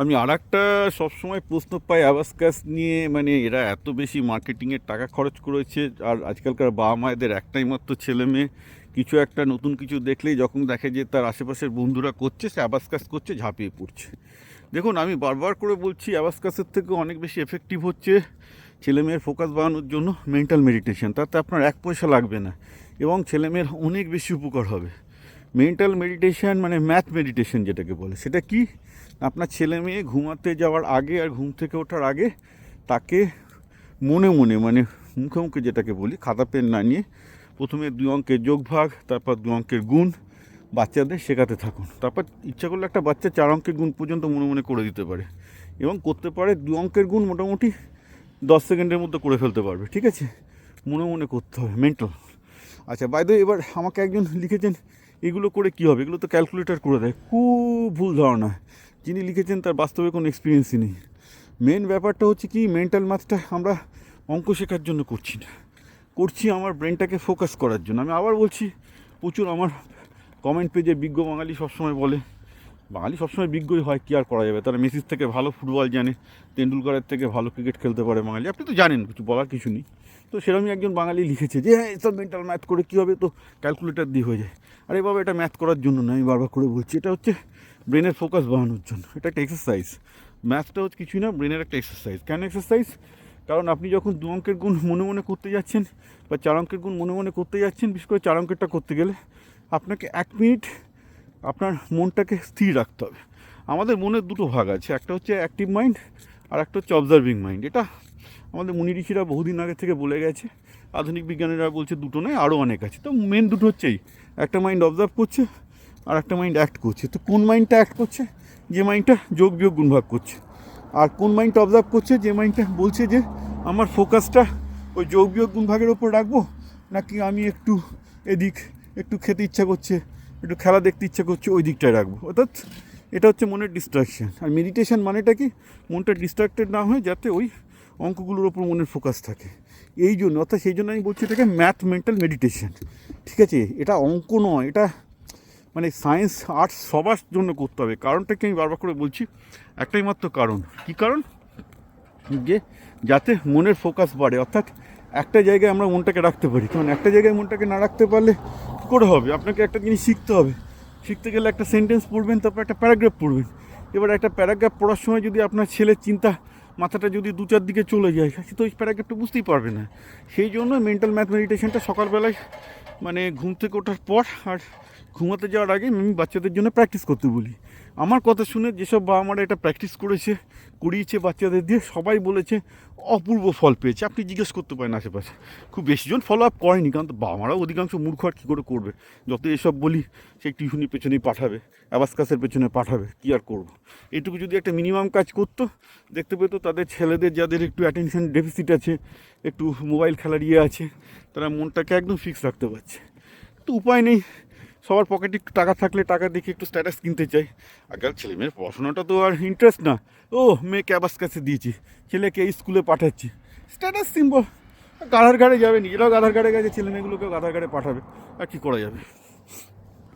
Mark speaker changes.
Speaker 1: আমি আরেকটা সবসময় প্রশ্ন পাই অ্যাবাকাস নিয়ে, মানে এরা এত বেশি মার্কেটিংয়ের টাকা খরচ করেছে, আর আজকালকার বাবা মায়েদের একটাই মাত্র ছেলে মেয়ে, কিছু একটা নতুন কিছু দেখলেই যখন দেখে যে তার আশেপাশের বন্ধুরা করছে, সে অ্যাবাকাস করছে, ঝাঁপিয়ে পড়ছে। দেখুন, আমি বারবার করে বলছি, অ্যাবাকাসের থেকে অনেক বেশি এফেক্টিভ হচ্ছে ছেলেমেয়ের ফোকাস বাড়ানোর জন্য মেন্টাল মেডিটেশন। তাতে আপনার এক পয়সা লাগবে না এবং ছেলেমেয়ের অনেক বেশি উপকার হবে। মেন্টাল মেডিটেশন মানে ম্যাথ মেডিটেশন যেটাকে বলে, সেটা কি? আপনার ছেলে মেয়ে ঘুমাতে যাওয়ার আগে আর ঘুম থেকে ওঠার আগে তাকে মনে মনে, মানে মুখে মুখে যেটাকে বলি, খাতা পেন না নিয়ে প্রথমে 2 অঙ্কের যোগভাগ, তারপর 2 অঙ্কের গুণ বাচ্চাদের শেখাতে থাকুন। তারপর ইচ্ছা করলে একটা বাচ্চা 4 অঙ্কের গুণ পর্যন্ত মনে মনে করে দিতে পারে এবং করতে পারে 2 অঙ্কের গুণ মোটামুটি 10 সেকেন্ডের মধ্যে করে ফেলতে পারবে। ঠিক আছে, মনে মনে করতে হবে, মেন্টাল। আচ্ছা, বাইরে এবার আমাকে একজন লিখেছেন, এগুলো করে কী হবে, এগুলো তো ক্যালকুলেটার করে দেয়। খুব ভুল ধারণা। যিনি লিখেছেন তার বাস্তবে কোনো এক্সপিরিয়েন্সই নেই। মেন ব্যাপারটা হচ্ছে কি, মেন্টাল ম্যাথটা আমরা অঙ্ক শেখার জন্য করছি না, করছি আমার ব্রেনটাকে ফোকাস করার জন্য। আমি আবার বলছি, প্রচুর আমার কমেন্ট পেজে বিজ্ঞ বাঙালি সবসময় বলে, বাঙালি সবসময় বিজ্ঞই হয়, কী আর করা যাবে, তারা মেসির থেকে ভালো ফুটবল জানে, তেন্ডুলকরের থেকে ভালো ক্রিকেট খেলতে পারে বাঙালি, আপনি তো জানেন, কিছু বলার কিছু নেই। তো সেরকমই একজন বাঙালি লিখেছে যে হ্যাঁ, এসব মেন্টাল ম্যাথ করে কী হবে, তো ক্যালকুলেটার দিয়ে হয়ে যায়। আরে বাবা, এটা ম্যাথ করার জন্য নয়, আমি বারবার করে বলছি, এটা হচ্ছে ব্রেনের ফোকাস বাড়ানোর জন্য, এটা একটা এক্সারসাইজ। ম্যাথটা হচ্ছে কিছুই না, ব্রেনের একটা এক্সারসাইজ। কেন এক্সারসাইজ? কারণ আপনি যখন 2 অঙ্কের গুণ মনে মনে করতে যাচ্ছেন বা 4 অঙ্কের গুণ মনে মনে করতে যাচ্ছেন, বিশেষ করে 4 অঙ্কেরটা করতে গেলে আপনাকে 1 মিনিট আপনার মনটাকে স্থির রাখতে হবে। আমাদের মনের দুটো ভাগ আছে, একটা হচ্ছে অ্যাক্টিভ মাইন্ড আর একটা হচ্ছে অবজার্ভিং মাইন্ড। এটা আমাদের মুনি ঋষিরা বহুদিন আগে থেকে বলে গেছে, আধুনিক বিজ্ঞানীরা বলছে দুটো নয়, আরও অনেক আছে। তো মেন দুটো হচ্ছেই, একটা মাইন্ড অবজার্ভ করছে আর একটা মাইন্ড অ্যাক্ট করছে। তো কোন মাইন্ডটা অ্যাক্ট করছে? যে মাইন্ডটা যোগ বিয়োগ গুণ ভাগ করছে। আর কোন মাইন্ডটা অবজার্ভ করছে? যে মাইন্ডটা বলছে যে আমার ফোকাসটা ওই যোগ বিয়োগ গুণ ভাগের ওপর রাখবো, নাকি আমি একটু এদিক, একটু খেতে ইচ্ছা করছে, একটু খেলা দেখতে ইচ্ছা করছে, ওই দিকটায় রাখবো। অর্থাৎ এটা হচ্ছে মনের ডিস্ট্রাকশন। আর মেডিটেশন মানেটা কি? মনটা ডিস্ট্রাক্টেড না হয়, যাতে ওই অঙ্কগুলোর ওপর মনের ফোকাস থাকে। এই জন্য, অর্থাৎ সেই জন্য আমি বলছি এটাকে ম্যাথ মেন্টাল মেডিটেশন। ঠিক আছে, এটা অঙ্ক নয়, এটা মানে সায়েন্স আর্টস সবার জন্য করতে হবে। কারণটাকে আমি বারবার করে বলছি, একটাই মাত্র কারণ। কী কারণ? যে যাতে মনের ফোকাস বাড়ে, অর্থাৎ একটা জায়গায় আমরা মনটাকে রাখতে পারি। কারণ একটা জায়গায় মনটাকে না রাখতে পারলে কী করে হবে? আপনাকে একটা জিনিস শিখতে হবে, শিখতে গেলে একটা সেন্টেন্স পড়বেন, তারপর একটা প্যারাগ্রাফ পড়বেন। এবার একটা প্যারাগ্রাফ পড়ার সময় যদি আপনার ছেলের চিন্তা, মাথাটা যদি 2-4 দিকে চলে যায়, সে তো ওই প্যারাগ্রাফটা বুঝতেই পারবে না। সেই জন্য মেন্টাল ম্যাথ মেডিটেশনটা সকালবেলায়, মানে ঘুম থেকে ওঠার পর আর ঘুমাতে যাওয়ার আগে আমি বাচ্চাদের জন্য প্র্যাকটিস করতে বলি। আমার কথা শুনে যেসব বাবা মারা এটা প্র্যাকটিস করেছে, করিয়েছে বাচ্চাদের দিয়ে, সবাই বলেছে অপূর্ব ফল পেয়েছে। আপনি জিজ্ঞেস করতে পারেন আশেপাশে, খুব বেশিজন ফলো আপ করেনি, কারণ তো বাবা মারাও অধিকাংশ মূর্খ, আর কী করে করবে? যত এসব বলি, সেই টিউশনির পেছনেই পাঠাবে, অ্যাবাকাসের পেছনে পাঠাবে, কী আর করবো? এইটুকু যদি একটা মিনিমাম কাজ করতো, দেখতে পেতো তাদের ছেলেদের যাদের একটু অ্যাটেনশন ডেফিসিট আছে, একটু মোবাইল খেলার ইয়ে আছে, তারা মনটাকে একদম ফিক্স রাখতে পারছে। তো উপায় নেই, সবার পকেটে একটু টাকা থাকলে টাকা দেখে একটু স্ট্যাটাস কিনতে চাই। আজকাল ছেলেমেয়ের পড়াশোনাটা তো আর ইন্টারেস্ট না, ও মেয়েকে অ্যাবাকাসে দিয়েছি, ছেলেকে এই স্কুলে পাঠাচ্ছি, স্ট্যাটাস সিম্বল। গাধার ঘাড়ে যাবে, নিজেরাও গাধার ঘাড়ে গেছে, ছেলে মেয়েগুলোকেও গাধার ঘাড়ে পাঠাবে, আর কী করা যাবে?